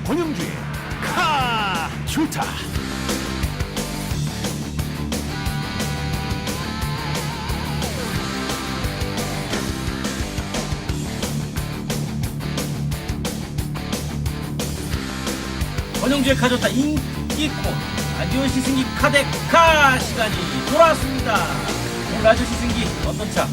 권영주의 카 좋다. 권영주의 카좋다 인기콘 라디오 시승기 카데카 시간이 돌아왔습니다. 오늘 라디오 시승기 어떤 차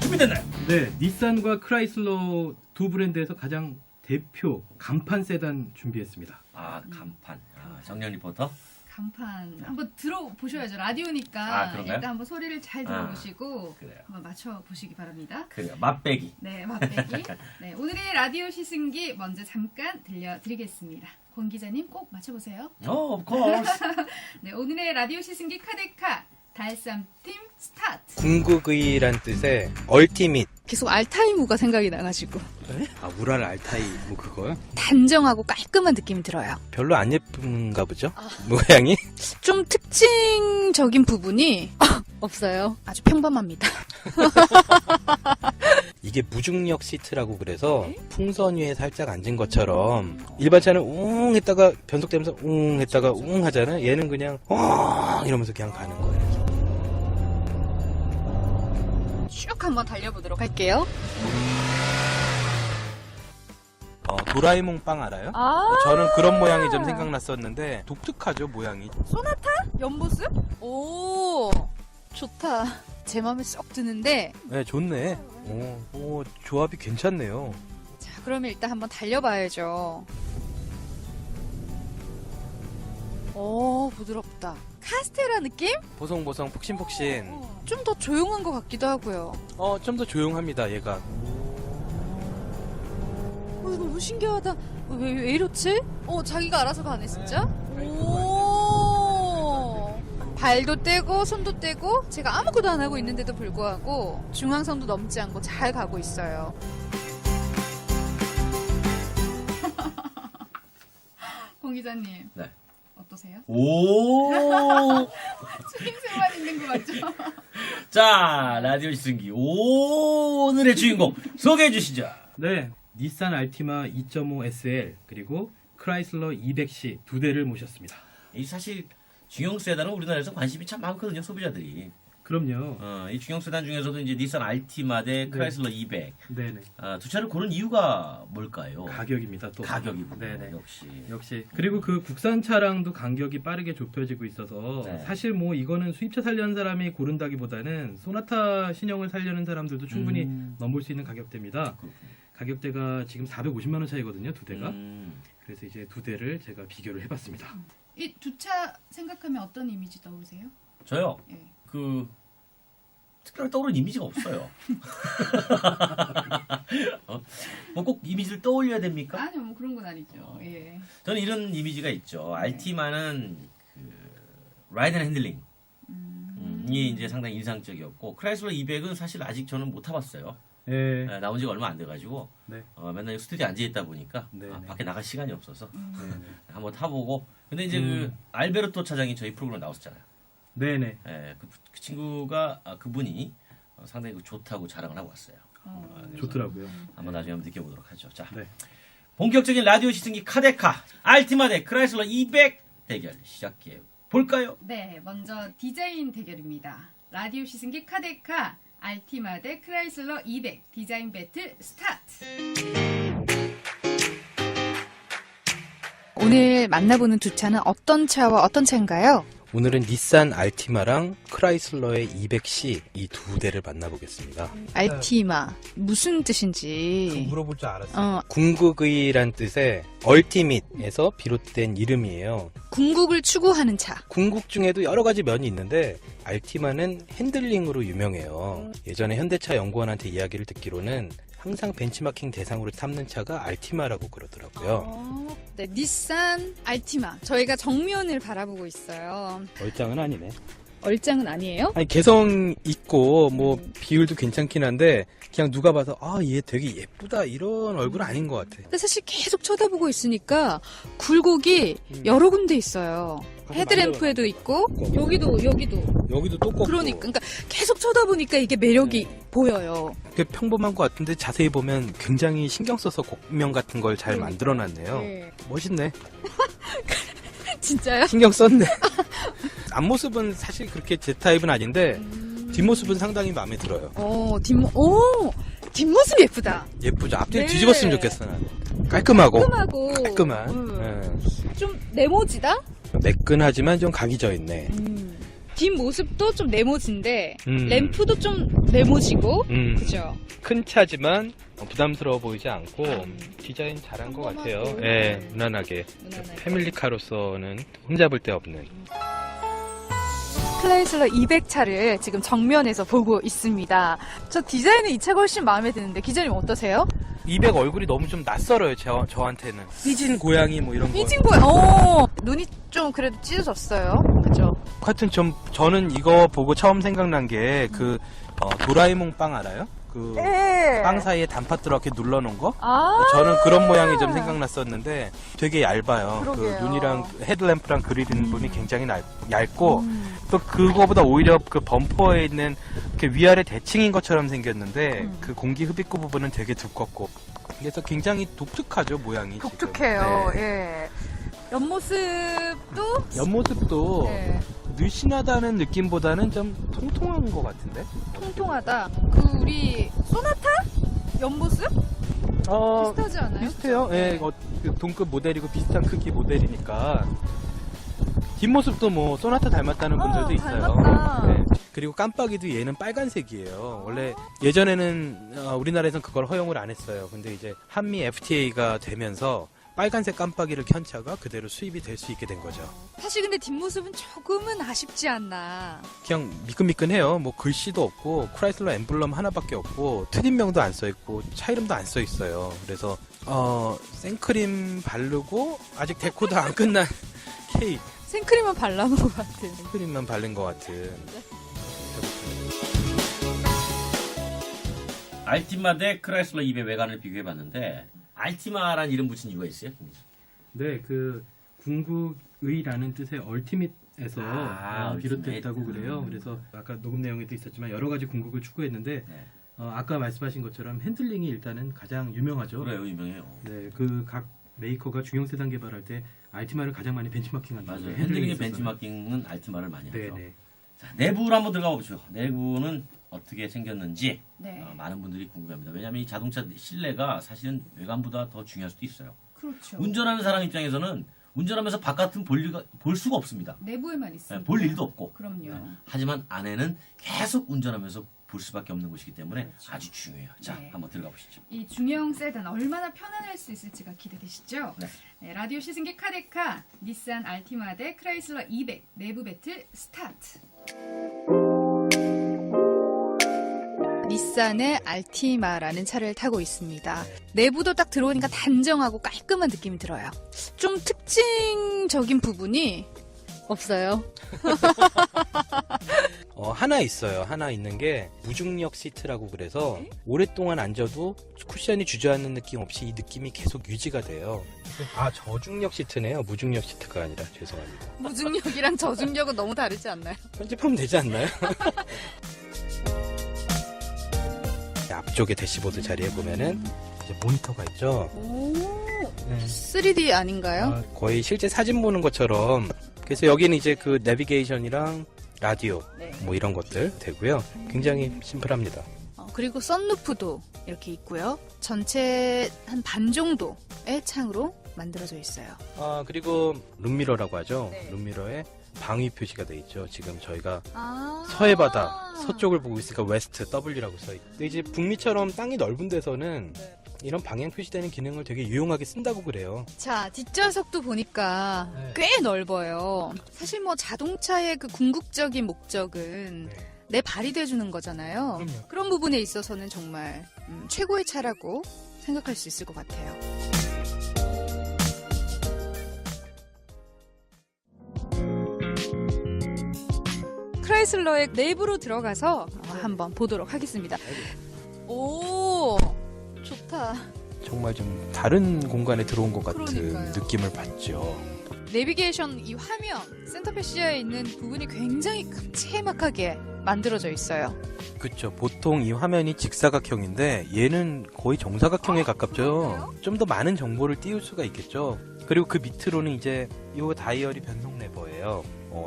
준비됐나요? 네, 닛산과 크라이슬러 두 브랜드에서 가장 대표 간판 세단 준비했습니다. 아 간판. 정연 리포터. 간판 한번 들어보셔야죠. 라디오니까 그런가요? 일단 한번 소리를 잘 들어보시고 그래요. 한번 맞춰보시기 바랍니다. 그래요. 맛배기. 네, 맛배기. 네, 오늘의 라디오 시승기 먼저 잠깐 들려드리겠습니다. 권 기자님 꼭 맞춰보세요. of course. 네, 오늘의 라디오 시승기 카데카 달쌈팀 스타트. 궁극의란 뜻의 얼티밋. 계속 알타이무가 생각이 나가지고 아, 우랄 알타이 뭐 그거요? 단정하고 깔끔한 느낌이 들어요. 별로 안 예쁜가 보죠? 모양이? 좀 특징적인 부분이 없어요. 아주 평범합니다. 이게 무중력 시트라고 그래서 풍선 위에 살짝 앉은 것처럼 일반 차는 웅 했다가 변속되면서 웅 했다가 웅 하잖아요. 얘는 그냥 이러면서 그냥 가는 거예요. 쭉 한번 달려보도록 할게요. 도라에몽 빵 알아요? 저는 그런 모양이 좀 생각났었는데 독특하죠, 모양이. 연보스? 오, 좋다. 제 마음에 쏙 드는데. 네, 좋네. 오, 조합이 괜찮네요. 자, 그러면 일단 한번 달려봐야죠. 오, 부드럽다. 카스테라 느낌? 보송보송 폭신폭신. 좀 더 조용한 것 같기도 하고요. 좀 더 조용합니다, 얘가. 이거 너무 신기하다. 왜 이렇지? 자기가 알아서 가네, 진짜? 오, 발도 떼고, 손도 떼고, 제가 아무것도 안 하고 있는데도 불구하고, 중앙선도 넘지 않고 잘 가고 있어요. 공 기자님. 네. 어떠세요? 오. 추임새만 있는 거 맞죠? 자 라디오 시승기 오늘의 주인공 소개해 주시죠. 네, 닛산 알티마 2.5 SL 그리고 크라이슬러 200C 두 대를 모셨습니다. 이 사실 중형 세단은 우리나라에서 관심이 참 많거든요, 소비자들이. 그럼요. 이 중형 세단 중에서도 이제 닛산 알티마 대 크라이슬러 200. 네네. 두 차를 고른 이유가 뭘까요? 가격입니다. 또 가격이군요. 네네. 역시. 그리고 그 국산 차량도 간격이 빠르게 좁혀지고 있어서 네. 사실 뭐 이거는 수입차 살려는 사람이 고른다기보다는 소나타 신형을 살려는 사람들도 충분히 넘볼 수 있는 가격대입니다. 그렇군요. 가격대가 지금 450만 원 차이거든요, 두 대가. 음. 그래서 이제 두 대를 제가 비교를 해봤습니다. 이 두 차 생각하면 어떤 이미지 떠오르세요? 저요. 예. 특별히 떠오르는 이미지가 없어요. 뭐 꼭 이미지를 떠올려야 됩니까? 아니요, 뭐 그런 건 아니죠. 예. 저는 이런 이미지가 있죠. 알티마는 라이드 앤 핸들링 이 이제 상당히 인상적이었고, 크라이슬러 200은 사실 아직 저는 못 타봤어요. 네. 나온 지가 얼마 안 돼가지고 네. 맨날 스튜디오에 앉아 있다 보니까 네, 네. 밖에 나갈 시간이 없어서 네네. 한번 타보고. 근데 이제 그 알베르토 차장이 저희 프로그램에 나왔었잖아요. 네네. 그 친구가 그분이 상당히 좋다고 자랑을 하고 왔어요. 그래서 좋더라고요. 한번 나중에 한번 느껴보도록 하죠. 자, 네. 본격적인 라디오 시승기 카데카 알티마 대 크라이슬러 200 대결 시작해 볼까요? 네, 먼저 디자인 대결입니다. 라디오 시승기 카데카 알티마 대 크라이슬러 200 디자인 배틀 스타트. 오늘 만나보는 두 차는 어떤 차와 어떤 차인가요? 오늘은 닛산 알티마랑 크라이슬러의 200C 이 두 대를 만나보겠습니다. 알티마 무슨 뜻인지. 물어볼 줄 알았어요. 궁극의란 뜻의 얼티밋에서 비롯된 이름이에요. 궁극을 추구하는 차. 궁극 중에도 여러 가지 면이 있는데 알티마는 핸들링으로 유명해요. 예전에 현대차 연구원한테 이야기를 듣기로는 항상 벤치마킹 대상으로 삼는 차가 알티마라고 그러더라고요. 네, 닛산 알티마. 저희가 정면을 바라보고 있어요. 얼짱은 아니네. 얼짱은 아니에요? 아니 개성 있고 뭐 비율도 괜찮긴 한데 그냥 누가 봐서 아 얘 되게 예쁘다 이런 얼굴 아닌 것 같아. 근데 사실 계속 쳐다보고 있으니까 굴곡이 여러 군데 있어요. 헤드램프에도 있고 여기도 또 꺾고. 그러니까 계속 쳐다보니까 이게 매력이 보여요. 그게 평범한 것 같은데 자세히 보면 굉장히 신경 써서 곡면 같은 걸 잘 만들어놨네요. 네. 멋있네. 진짜요? 신경 썼네. 앞모습은 사실 그렇게 제 타입은 아닌데 뒷모습은 상당히 마음에 들어요. 뒷모습 예쁘다. 예쁘죠. 앞뒤를 네. 뒤집었으면 좋겠어. 난. 깔끔하고 깔끔한. 좀 네모지다? 매끈하지만 좀 각이 져 있네. 뒷모습도 좀 네모진데 음. 램프도 좀 네모지고 음. 그죠? 큰 차지만 부담스러워 보이지 않고 디자인 잘한 것 같아요. 평범하고. 예, 무난하게. 무난하게. 패밀리카로서는 흠잡을 데 없는. 크라이슬러 200차를 지금 정면에서 보고 있습니다. 저 디자인은 이 차가 훨씬 마음에 드는데 기자님 어떠세요? 200 얼굴이 너무 좀 낯설어요. 저한테는. 삐진 고양이 뭐 이런 거. 삐진 거, 눈이 좀 그래도 찢어졌어요. 그죠? 하여튼 저는 이거 보고 처음 생각난 게 도라에몽 빵 알아요? 그 빵 사이에 단팥 들어가게 눌러놓은 거? 저는 그런 모양이 좀 생각났었는데 되게 얇아요. 그러게요. 그 눈이랑 헤드램프랑 그리는 부분이 굉장히 얇고 또 그거보다 오히려 그 범퍼에 있는 이렇게 위아래 대칭인 것처럼 생겼는데 그 공기 흡입구 부분은 되게 두껍고 그래서 굉장히 독특하죠 모양이. 독특해요. 지금. 네. 예. 옆모습도 옆모습도 예, 늘씬하다는 느낌보다는 좀 통통한 것 같은데? 통통하다. 그 우리 소나타 옆모습 비슷하지 않아요? 비슷해요. 네. 예, 그 동급 모델이고 비슷한 크기 모델이니까. 뒷모습도 뭐 소나타 닮았다는 분들도 있어요. 닮았다. 네. 그리고 깜빡이도 얘는 빨간색이에요. 원래 예전에는 우리나라에선 그걸 허용을 안 했어요. 근데 이제 한미 FTA가 되면서 빨간색 깜빡이를 켠 차가 그대로 수입이 될 수 있게 된 거죠. 사실 근데 뒷모습은 조금은 아쉽지 않나. 그냥 미끈미끈해요. 뭐 글씨도 없고 크라이슬러 엠블럼 하나밖에 없고 트림명도 안 써 있고 차 이름도 안 써 있어요. 그래서 생크림 바르고 아직 데코도 안 끝난 케이크. 생크림은 발라놓은 것 같은. 생크림만 바른 것 같은. 알티마 대 크라이슬러 200 외관을 비교해봤는데 알티마라는 이름 붙인 이유가 있어요? 네, 그 궁극의라는 뜻의 얼티밋에서 비롯됐다고 그래요. 그래서 아까 녹음 내용에도 있었지만 여러 가지 궁극을 추구했는데 네. 아까 말씀하신 것처럼 핸들링이 일단은 가장 유명하죠. 그래요, 유명해요. 네, 그 각 메이커가 중형 세단 개발할 때 알티마를 가장 많이 벤치마킹한다. 맞아요. 핸들링의 벤치마킹은 알티마를 많이 하죠. 네. 자, 내부로 한번 들어가 보죠. 내부는 어떻게 생겼는지 네. 많은 분들이 궁금합니다. 왜냐하면 이 자동차 실내가 사실은 외관보다 더 중요할 수도 있어요. 그렇죠. 운전하는 사람 입장에서는 운전하면서 바깥은 볼 수가 없습니다. 내부에만 있습니다. 볼 일도 없고. 그럼요. 하지만 안에는 계속 운전하면서 볼 수밖에 없는 곳이기 때문에 그렇죠. 아주 중요해요. 자, 네. 한번 들어가 보시죠. 이 중형 세단 얼마나 편안할 수 있을지가 기대되시죠? 네. 네, 라디오 시승기 카데카, 닛산 알티마 대 크라이슬러 200 내부 배틀 스타트. 닛산의 알티마라는 차를 타고 있습니다. 내부도 딱 들어오니까 단정하고 깔끔한 느낌이 들어요. 좀 특징적인 부분이 없어요. 하나 있어요. 하나 있는 게 무중력 시트라고 그래서 오랫동안 앉아도 쿠션이 주저앉는 느낌 없이 이 느낌이 계속 유지가 돼요. 저중력 시트네요. 무중력 시트가 아니라 죄송합니다. 무중력이랑 저중력은 너무 다르지 않나요? 편집하면 되지 않나요? 앞쪽에 대시보드 자리에 보면은 이제 모니터가 있죠. 오, 네. 3D 아닌가요? 거의 실제 사진 보는 것처럼. 그래서 여기는 이제 그 내비게이션이랑 라디오 네. 뭐 이런 것들 되고요. 굉장히 심플합니다. 그리고 썬루프도 이렇게 있고요. 전체 한 반 정도의 창으로 만들어져 있어요. 그리고 룸미러라고 하죠. 네. 룸미러에 방위 표시가 돼 있죠. 지금 저희가 아~ 서해 바다 서쪽을 보고 있으니까 웨스트 W라고 써 있고. 근데 이제 북미처럼 땅이 넓은 데서는 이런 방향 표시되는 기능을 되게 유용하게 쓴다고 그래요. 자, 뒷좌석도 보니까 네. 꽤 넓어요. 사실 뭐 자동차의 그 궁극적인 목적은 네. 내 발이 돼주는 거잖아요. 그럼요. 그런 부분에 있어서는 정말 최고의 차라고 생각할 수 있을 것 같아요. 크라이슬러의 내부로 들어가서 한번 보도록 하겠습니다. 오, 좋다. 정말 좀 다른 공간에 들어온 것 같은 그러니까요. 느낌을 받죠. 내비게이션 이 화면, 센터페시아에 있는 부분이 굉장히 큼지막하게 만들어져 있어요. 그쵸. 보통 이 화면이 직사각형인데 얘는 거의 정사각형에 가깝죠. 좀 더 많은 정보를 띄울 수가 있겠죠. 그리고 그 밑으로는 이제 이 다이얼이 변속 레버예요.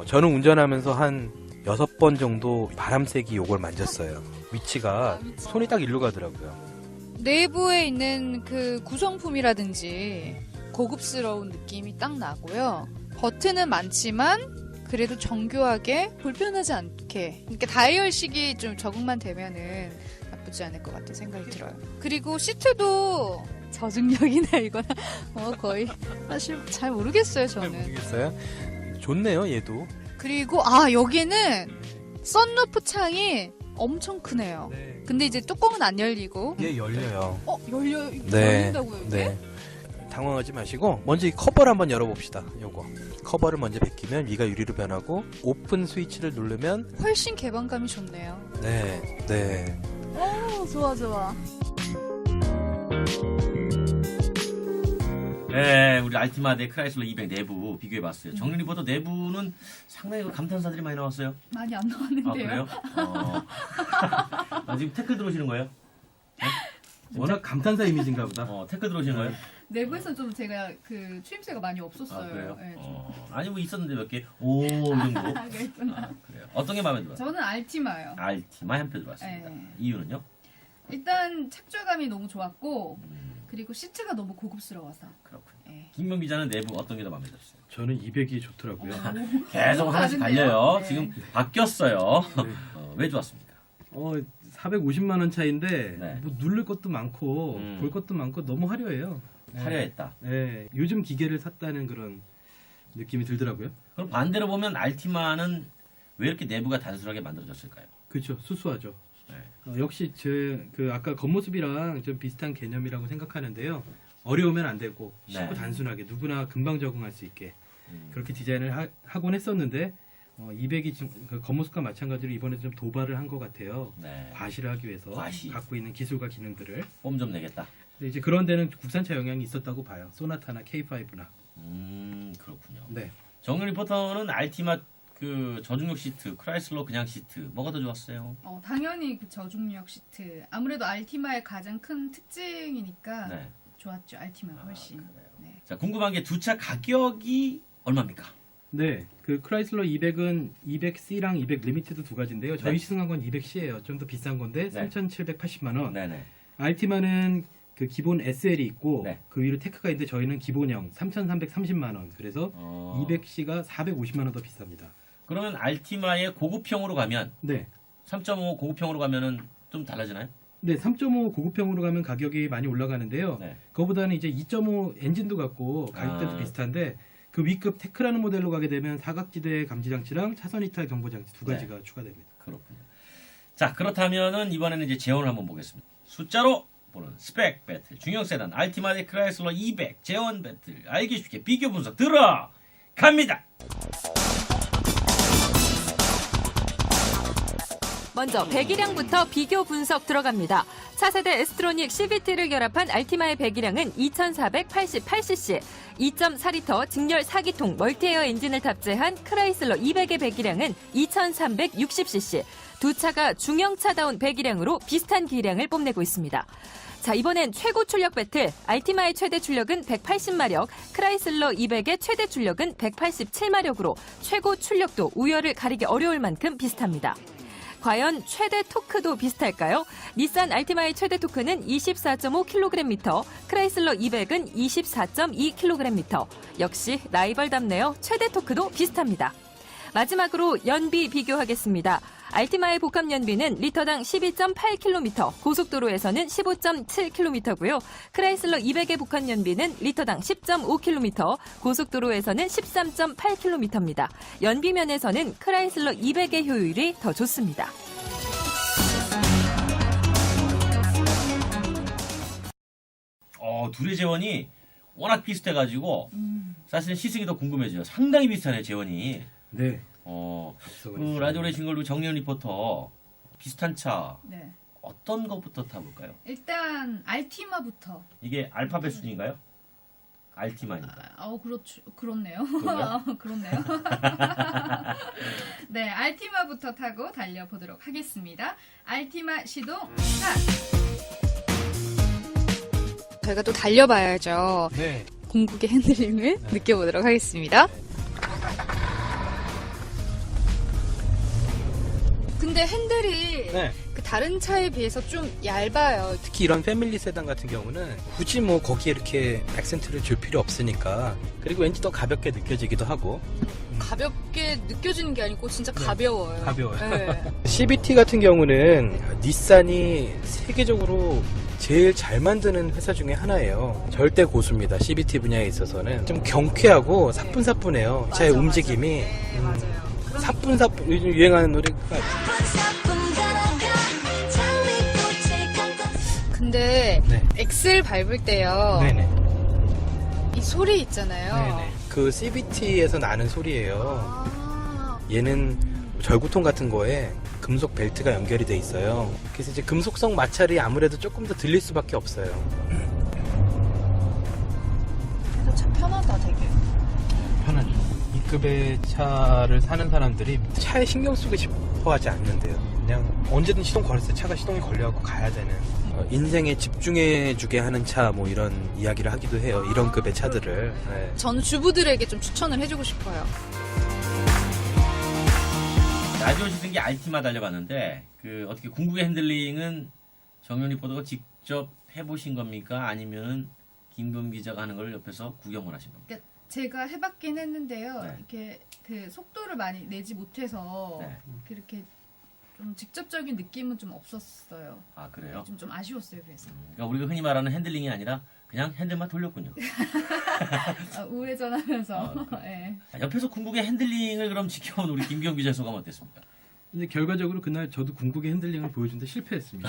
저는 운전하면서 한 6번 정도 바람쐬기 요걸 만졌어요. 위치가 손이 딱 일로 가더라고요. 내부에 있는 그 구성품이라든지 고급스러운 느낌이 딱 나고요. 버튼은 많지만 그래도 정교하게 불편하지 않게, 그러니까 다이얼식이 좀 적응만 되면은 나쁘지 않을 것 같은 생각이 들어요. 그리고 시트도 저중력이나 이거나 거의 사실 잘 모르겠어요, 저는. 모르겠어요? 좋네요, 얘도. 그리고 여기는 썬루프 창이 엄청 크네요. 네. 근데 이제 뚜껑은 안 열리고. 얘 열려요. 열린다고요, 이게? 네. 당황하지 마시고 먼저 이 커버를 한번 열어봅시다. 요거 커버를 먼저 벗기면 위가 유리로 변하고 오픈 스위치를 누르면 훨씬 개방감이 좋네요. 네. 오, 좋아. 네, 우리 알티마 대 크라이슬러 200 내부 비교해봤어요. 정리 리포터 내부는 상당히 감탄사들이 많이 나왔어요. 많이 안 나왔는데요. 아, 그래요? 지금 태클 들어오시는 거예요? 네? 워낙 감탄사 이미지인가 보다. 태클 들어오시는 거예요? 내부에서 좀 제가 그 추임새가 많이 없었어요. 아, 그래요? 네, 아니, 뭐 있었는데 몇 개? 이 정도? 그랬구나. 그래요. 어떤 게 마음에 들어요? 저는 알티마요. 알티마 한 표 들어왔습니다. 네. 이유는요? 일단 착좌감이 너무 좋았고 그리고 시트가 너무 고급스러워서. 그렇군요. 네. 김명 기자는 내부 어떤 게 더 마음에 들었어요? 저는 200이 좋더라고요. 계속 하나씩 다른데요? 달려요. 네. 지금 바뀌었어요. 네. 왜 좋았습니까? 450만 원 차인데 네. 뭐 누를 것도 많고 볼 것도 많고 너무 화려해요. 화려했다. 네, 요즘 기계를 샀다는 그런 느낌이 들더라고요. 그럼 반대로 보면 알티마는 왜 이렇게 내부가 단순하게 만들어졌을까요? 그렇죠, 수수하죠. 네. 역시 제 아까 겉모습이랑 좀 비슷한 개념이라고 생각하는데요. 어려우면 안 되고 쉽고 네. 단순하게 누구나 금방 적응할 수 있게 그렇게 디자인을 하곤 했었는데 200이 그 겉모습과 마찬가지로 이번에 좀 도발을 한 것 같아요. 네. 과시를 하기 위해서 과시. 갖고 있는 기술과 기능들을. 뽐 좀 내겠다. 근데 이제 그런 데는 국산차 영향이 있었다고 봐요. 소나타나 K5나. 그렇군요. 네. 정윤 리포터는 알티마 그 저중력 시트, 크라이슬러 그냥 시트 뭐가 더 좋았어요? 당연히 그 저중력 시트. 아무래도 알티마의 가장 큰 특징이니까 네. 좋았죠. 알티마가 훨씬. 그래요. 네. 자, 궁금한 게 두 차 가격이 얼마입니까? 네. 그 크라이슬러 200은 200C랑 200 리미티드 두 가지인데요. 저희 네. 시승한 건 200C예요. 좀 더 비싼 건데 네. 3,780만 원. 네네. 알티마는 그 기본 SL이 있고 네. 그 위로 테크가 있는데 저희는 기본형 3,330만 원. 그래서 200C가 450만 원 더 비쌉니다. 그러면 알티마의 고급형으로 가면 네. 3.5 고급형으로 가면은 좀 달라지나요? 네, 3.5 고급형으로 가면 가격이 많이 올라가는데요. 네. 그거보다는 이제 2.5 엔진도 같고 가격대도 비슷한데 그 위급 테크라는 모델로 가게 되면 사각지대 감지 장치랑 차선 이탈 경보 장치 두 가지가 추가됩니다. 그렇군요. 자, 그렇다면은 이번에는 이제 재원을 한번 보겠습니다. 숫자로 보는 스펙 배틀 중형 세단 알티마 대 크라이슬러 200 재원 배틀 알기 쉽게 비교 분석 들어갑니다. 먼저 배기량부터 비교 분석 들어갑니다. 차세대 에스트로닉 CVT를 결합한 알티마의 배기량은 2488cc, 2.4리터 직렬 4기통 멀티에어 엔진을 탑재한 크라이슬러 200의 배기량은 2360cc. 두 차가 중형차다운 배기량으로 비슷한 기량을 뽐내고 있습니다. 자, 이번엔 최고 출력 배틀. 알티마의 최대 출력은 180마력, 크라이슬러 200의 최대 출력은 187마력으로 최고 출력도 우열을 가리기 어려울 만큼 비슷합니다. 과연 최대 토크도 비슷할까요? 닛산 알티마의 최대 토크는 24.5kgm, 크라이슬러 200은 24.2kgm. 역시 라이벌답네요. 최대 토크도 비슷합니다. 마지막으로 연비 비교하겠습니다. 알티마의 복합 연비는 리터당 12.8km, 고속도로에서는 15.7km고요. 크라이슬러 200의 복합 연비는 리터당 10.5km, 고속도로에서는 13.8km입니다. 연비 면에서는 크라이슬러 200의 효율이 더 좋습니다. 둘의 재원이 워낙 비슷해가지고 사실은 시승이 더 궁금해져요. 상당히 비슷하네요, 재원이. 네. 앞서고 라디오 레이싱걸로 정리현 리포터 비슷한 차 네. 어떤 것부터 타볼까요? 일단 알티마부터. 이게 알파벳 순인가요? 알티마니까. 그렇죠. 그렇네요. 그런가요? 그렇네요. 네, 알티마부터 타고 달려보도록 하겠습니다. 알티마 시동 스타트. 저희가 또 달려봐야죠. 네. 궁극의 핸들링을 느껴보도록 하겠습니다. 근데 핸들이 네. 그 다른 차에 비해서 좀 얇아요. 특히 이런 패밀리 세단 같은 경우는 굳이 뭐 거기에 이렇게 액센트를 줄 필요 없으니까 그리고 왠지 더 가볍게 느껴지기도 하고 가볍게 느껴지는 게 아니고 진짜 가벼워요. 가벼워요. 네. CVT 같은 경우는 닛산이 세계적으로 제일 잘 만드는 회사 중에 하나예요. 절대 고수입니다. CVT 분야에 있어서는 좀 경쾌하고 사뿐사뿐해요. 차의 맞아, 움직임이 네, 맞아요. 사뿐사뿐 요즘 유행하는 노래가 근데 네. 엑셀 밟을 때요. 네네. 이 소리 있잖아요. 네네. 그 CVT에서 나는 소리예요. 아, 얘는 절구통 같은 거에 금속 벨트가 연결이 돼 있어요. 그래서 이제 금속성 마찰이 아무래도 조금 더 들릴 수밖에 없어요. 그래서 참 편하다 되게. 편하죠. 이 급의 차를 사는 사람들이 차에 신경 쓰고 싶어 하지 않는데요. 그냥 언제든 시동 걸었을 때 차가 시동이 걸려갖고 가야 되는 인생에 집중해주게 하는 차 뭐 이런 이야기를 하기도 해요. 이런 급의 차들을. 네. 전 주부들에게 좀 추천을 해주고 싶어요. 라디오 시승기 알티마 달려봤는데 그 어떻게 궁극의 핸들링은 정현 리포터가 직접 해보신 겁니까? 아니면 김금 기자가 하는 걸 옆에서 구경을 하신 겁니까? 그러니까 제가 해봤긴 했는데요. 네. 이렇게 그 속도를 많이 내지 못해서 네. 그렇게 좀 직접적인 느낌은 좀 없었어요. 아 그래요? 좀 아쉬웠어요. 그래서 그러니까 우리가 흔히 말하는 핸들링이 아니라 그냥 핸들만 돌렸군요. 우회전하면서. 네. 자, 옆에서 궁극의 핸들링을 그럼 지켜온 우리 김기영 기자 소감 어땠습니까? 근데 결과적으로 그날 저도 궁극의 핸들링을 보여주는데 실패했습니다.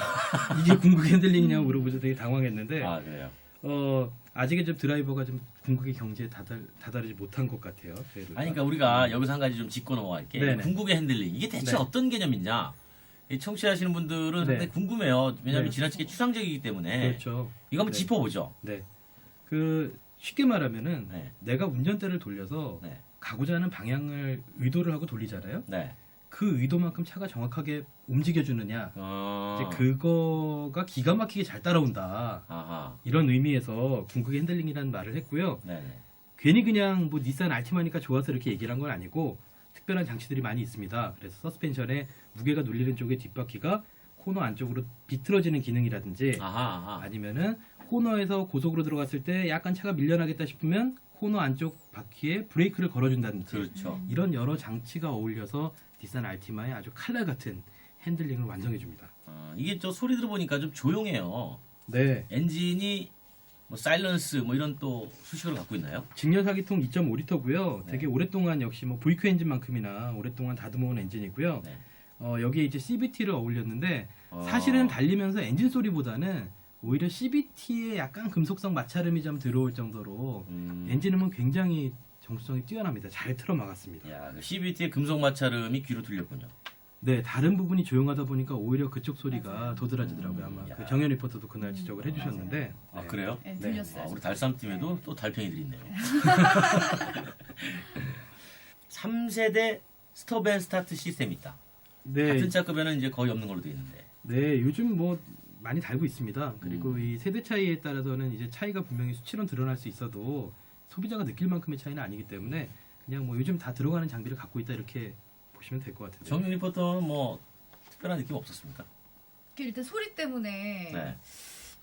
이게 궁극의 핸들링이냐고 물어보셔서 되게 당황했는데 아 그래요. 아직은 좀 드라이버가 좀 궁극의 경지에 다다르지 못한 것 같아요. 저희들과. 아니 그러니까 우리가 여기서 한 가지 좀 짚고 넘어갈게. 네네. 궁극의 핸들링 이게 대체 네. 어떤 개념이냐? 이 청취하시는 분들은 네. 상당히 궁금해요. 왜냐하면 네. 지나치게 추상적이기 때문에 그렇죠. 이거 한번 네. 짚어보죠. 네. 그 쉽게 말하면은 네. 내가 운전대를 돌려서 네. 가고자 하는 방향을 의도를 하고 돌리잖아요. 네. 그 의도만큼 차가 정확하게 움직여주느냐. 어... 이제 그거가 기가 막히게 잘 따라온다. 아하. 이런 의미에서 궁극의 핸들링이라는 말을 했고요. 네네. 괜히 그냥 뭐 닛산 알티마니까 좋아서 이렇게 얘기를 한 건 아니고 특별한 장치들이 많이 있습니다. 그래서 서스펜션에 무게가 눌리는 쪽의 뒷바퀴가 코너 안쪽으로 비틀어지는 기능이라든지 아하. 아니면은 코너에서 고속으로 들어갔을 때 약간 차가 밀려나겠다 싶으면 코너 안쪽 바퀴에 브레이크를 걸어준다든지 그렇죠. 이런 여러 장치가 어울려서 닛산 알티마의 아주 칼날 같은 핸들링을 완성해줍니다. 이게 저 소리 들어보니까 좀 조용해요. 네. 엔진이 뭐 사일런스 뭐 이런 또 수식어를 갖고 있나요? 직렬 4기통 2.5리터고요. 네. 되게 오랫동안 역시 뭐 V2 엔진만큼이나 오랫동안 다듬어온 엔진이고요. 네. 여기에 이제 CVT를 어울렸는데 어. 사실은 달리면서 엔진 소리보다는 오히려 CVT에 약간 금속성 마찰음이 좀 들어올 정도로 엔진음은 굉장히 정수성이 뛰어납니다. 잘 틀어 막았습니다. 야, 그 CVT의 금속 마찰음이 귀로 들렸군요. 네, 다른 부분이 조용하다 보니까 오히려 그쪽 소리가 도드라지더라고요. 아마 야. 그 정현 리포터도 그날 지적을 해주셨는데. 아 네. 그래요? 네, 들렸어요. 우리 달쌈팀에도 또 달팽이들이 있네요. 3세대 스톱앤스타트 시스템이 있다. 네, 같은 차급에는 이제 거의 없는 걸로 되어 있는데. 네, 요즘 뭐 많이 달고 있습니다. 그리고 이 세대 차이에 따라서는 이제 차이가 분명히 수치로 드러날 수 있어도 소비자가 느낄 만큼의 차이는 아니기 때문에 그냥 뭐 요즘 다 들어가는 장비를 갖고 있다 이렇게 보시면 될 것 같은데. 정윤 리포터는 뭐 특별한 느낌 없었습니까? 일단 소리 때문에 네.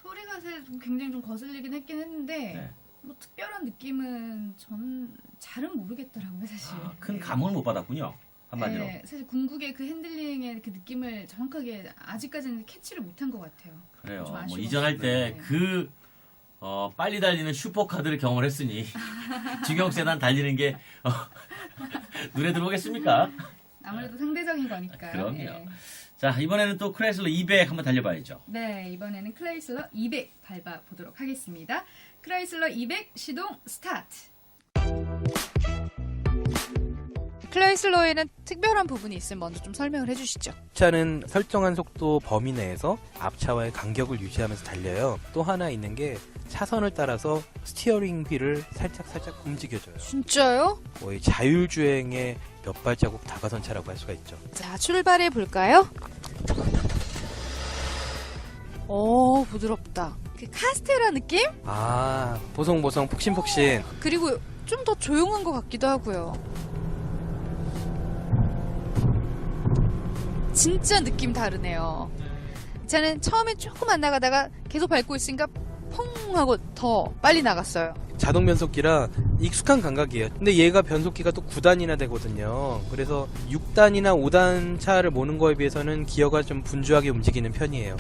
소리가 굉장히 좀 거슬리긴 했긴 했는데 네. 뭐 특별한 느낌은 저는 잘은 모르겠더라고요 사실. 큰 네. 감흥을 못 받았군요. 한마디로. 네, 사실 궁극의 그 핸들링의 그 느낌을 정확하게 아직까지는 캐치를 못한 것 같아요. 그래요. 좀 뭐 아쉬웠어요. 이전할 때 네. 그 빨리 달리는 슈퍼카들을 경험을 했으니 중형 세단 달리는 게 눈에 들어오겠습니까? 아무래도 상대적인 거니까. 그럼요. 네. 자, 이번에는 또 크라이슬러 200 한번 달려봐야죠. 네, 이번에는 크라이슬러 200 밟아보도록 하겠습니다. 크라이슬러 200 시동 스타트. 클라이슬러에는 특별한 부분이 있으면 먼저 좀 설명을 해주시죠. 차는 설정한 속도 범위 내에서 앞차와의 간격을 유지하면서 달려요. 또 하나 있는 게 차선을 따라서 스티어링 휠을 살짝 움직여줘요. 진짜요? 거의 자율주행의 몇 발자국 다가선 차라고 할 수가 있죠. 자, 출발해 볼까요? 오, 부드럽다. 그 카스테라 느낌? 아, 보송보송 푹신푹신. 그리고 좀 더 조용한 것 같기도 하고요. 진짜 느낌 다르네요. 이 차는 처음에 조금 안 나가다가 계속 밟고 있으니까 퐁 하고 더 빨리 나갔어요. 자동 변속기라 익숙한 감각이에요. 근데 얘가 변속기가 또 9단이나 되거든요. 그래서 6단이나 5단 차를 모는 거에 비해서는 기어가 좀 분주하게 움직이는 편이에요.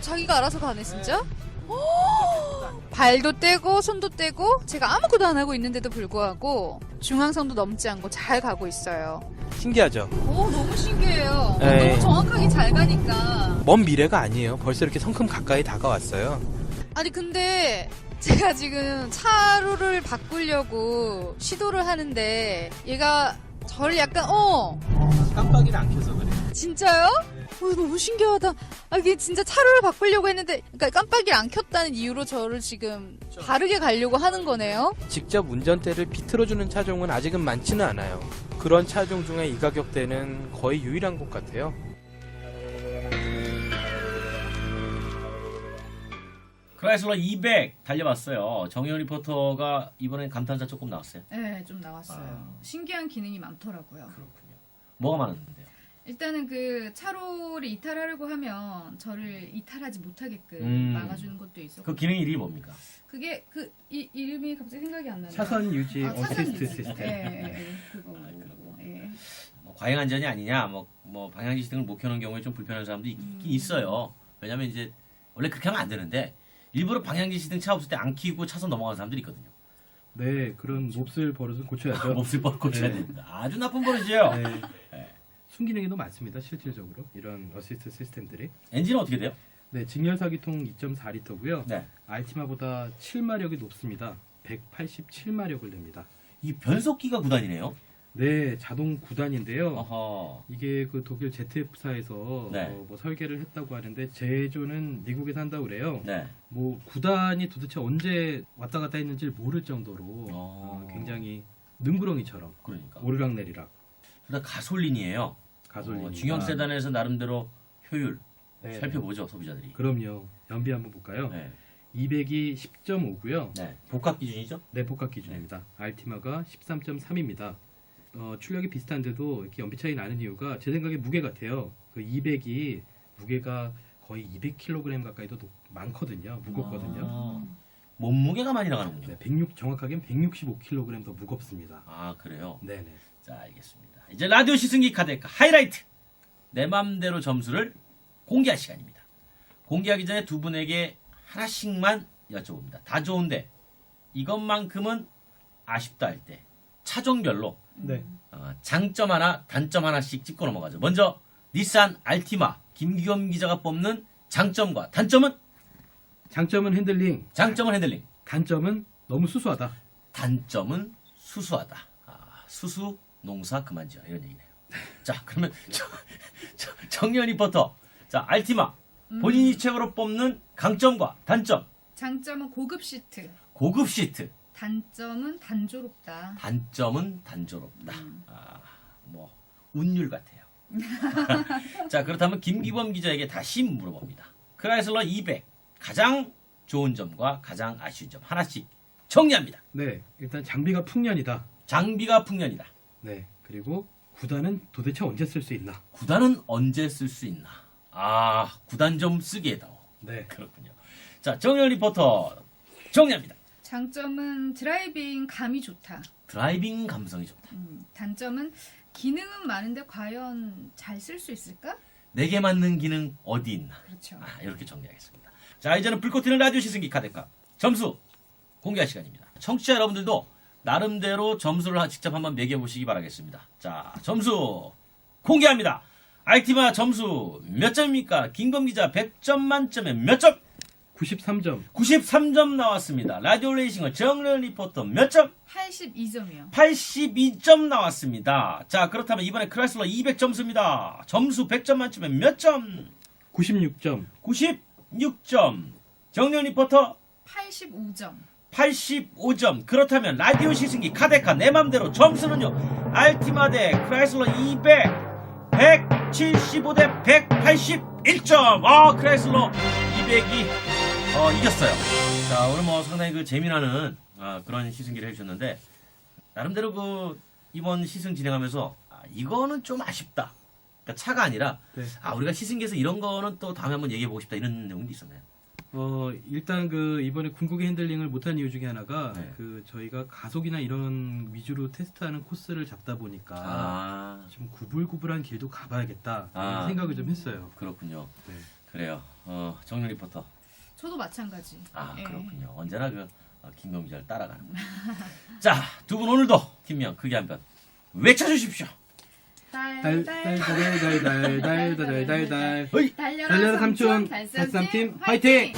자기가 알아서 가네 진짜? 발도 떼고 손도 떼고 제가 아무것도 안 하고 있는데도 불구하고 중앙선도 넘지 않고 잘 가고 있어요. 신기하죠? 너무 신기해요. 에이. 너무 정확하게 잘 가니까. 먼 미래가 아니에요. 벌써 이렇게 성큼 가까이 다가왔어요. 아니 근데 제가 지금 차로를 바꾸려고 시도를 하는데 얘가 저를 약간 깜빡이를 안 켜서 그래. 진짜요? 너무 신기하다. 이게 진짜 차로를 바꾸려고 했는데 그러니까 깜빡이를 안 켰다는 이유로 저를 지금 바르게 가려고 하는 거네요. 직접 운전대를 비틀어주는 차종은 아직은 많지는 않아요. 그런 차종 중에 이 가격대는 거의 유일한 것 같아요. 크라이슬러 200 달려봤어요. 정현 리포터가 이번엔 감탄사 조금 나왔어요. 네, 좀 나왔어요. 신기한 기능이 많더라고요. 그렇군요. 뭐가 많았는데요? 일단은 그 차로를 이탈하려고 하면 저를 이탈하지 못하게끔 막아주는 것도 있었고. 그 기능 이름이 뭡니까? 그게 이름이 갑자기 생각이 안 나네요. 차선 유지 차선 어시스트 유지. 시스템. 그거. 예. 뭐 과잉 안전이 아니냐, 뭐 방향지시 등을 못 켜는 경우에 좀 불편한 사람도 있긴 있어요. 왜냐면 이제 원래 그렇게 하면 안 되는데 일부러 방향지시 등 차 없을 때 안 켜고 차선 넘어가는 사람들이 있거든요. 네, 그런 몹쓸 버릇은 고쳐야죠. 몹쓸 버릇 고쳐야 네. 됩니다. 아주 나쁜 버릇이에요. 네. 순기능에도 많습니다. 실질적으로 이런 어시스트 시스템들이. 엔진은 어떻게 돼요? 네, 직렬사기통 2.4리터고요. 네. 알티마보다 7마력이 높습니다. 187마력을 냅니다. 이 변속기가 9단이네요. 네, 자동 9단인데요. 어허. 이게 그 독일 ZF사에서 네. 뭐 설계를 했다고 하는데 제조는 미국에서 한다고 그래요. 네. 뭐 9단이 도대체 언제 왔다 갔다 했는지를 모를 정도로 굉장히 능구렁이처럼 그러니까. 오르락내리락 그다음 가솔린이에요. 가솔린. 중형 세단에서 나름대로 효율 네, 살펴보죠 소비자들이. 그럼요. 연비 한번 볼까요? 네. 200이 10.5고요. 네. 복합 기준이죠? 네, 복합 기준입니다. 알티마가 13.3입니다. 출력이 비슷한데도 이렇게 연비 차이 나는 이유가 제 생각에 무게 같아요. 그 200이 무게가 거의 200kg 가까이도 많거든요. 무겁거든요. 아, 몸무게가 많이 나가는군요. 네, 정확하게는 165kg 더 무겁습니다. 아 그래요. 네네. 자 알겠습니다. 이제 라디오 시승기 카드카 하이라이트 내 맘대로 점수를 공개할 시간입니다. 공개하기 전에 두 분에게 하나씩만 여쭤봅니다. 다 좋은데 이것만큼은 아쉽다 할 때 차종별로 네. 장점 하나, 단점 하나씩 짚고 넘어가죠. 먼저 닛산 알티마 김기겸 기자가 뽑는 장점과 단점은? 장점은 핸들링, 장점은 핸들링, 단점은 너무 수수하다. 단점은 수수하다. 수수 농사 그만 지어 이런 얘기네요. 자 그러면 정연 리포터, 자 알티마 본인이 최고로 뽑는 강점과 단점. 장점은 고급 시트. 고급 시트. 단점은 단조롭다. 단점은 단조롭다. 뭐 운율 같아요. 자 그렇다면 김기범 기자에게 다시 물어봅니다. 크라이슬러 200 가장 좋은 점과 가장 아쉬운 점 하나씩 정리합니다. 네, 일단 장비가 풍년이다. 장비가 풍년이다. 네, 그리고 9단은 도대체 언제 쓸 수 있나? 9단은 언제 쓸 수 있나? 9단 좀 쓰게 해다오. 네, 그렇군요. 자 정연 리포터 정리합니다. 장점은 드라이빙 감이 좋다. 드라이빙 감성이 좋다. 단점은 기능은 많은데 과연 잘 쓸 수 있을까? 내게 맞는 기능 어디 있나? 그렇죠. 이렇게 정리하겠습니다. 자 이제는 불꽃 튀는 라디오 시승기 카드카 점수 공개할 시간입니다. 청취자 여러분들도 나름대로 점수를 직접 한번 매겨보시기 바라겠습니다. 자 점수 공개합니다. 알티마 점수 몇 점입니까? 김검 기자 100점 만점에 몇 점? 93점. 93점 나왔습니다. 라디오 레이싱은 정렬 리포터 몇 점? 82점이요. 82점 나왔습니다. 자, 그렇다면 이번에 크라이슬러 200점수입니다. 점수 100점 만점에 몇 점? 96점. 96점. 정렬 리포터 85점. 85점. 그렇다면 라디오 시승기 카데카 내 맘대로 점수는요. 알티마 대 크라이슬러 200 175 대 181점. 크라이슬러 200이 이겼어요. 자, 오늘 뭐 상당히 그 재미나는 그런 시승기를 해주셨는데 나름대로 그 이번 시승 진행하면서 이거는 좀 아쉽다. 그러니까 차가 아니라 네. 우리가 시승기에서 이런 거는 또 다음에 한번 얘기해보고 싶다 이런 내용도 있었나요? 일단 그 이번에 궁극의 핸들링을 못한 이유 중에 하나가 네. 그 저희가 가속이나 이런 위주로 테스트하는 코스를 잡다 보니까 좀 구불구불한 길도 가봐야겠다 이런 생각을 좀 했어요. 그렇군요. 네. 그래요. 정렬 리포터. 저도 마찬가지. 예. 그렇군요. 언제나 그 김명 기자를 따라가는 거예요. 자, 두 분 오늘도 팀명 크게 한번 외쳐주십시오. 달달달달달달달달달 달려라 달려라 삼촌 달쌈팀 화이팅!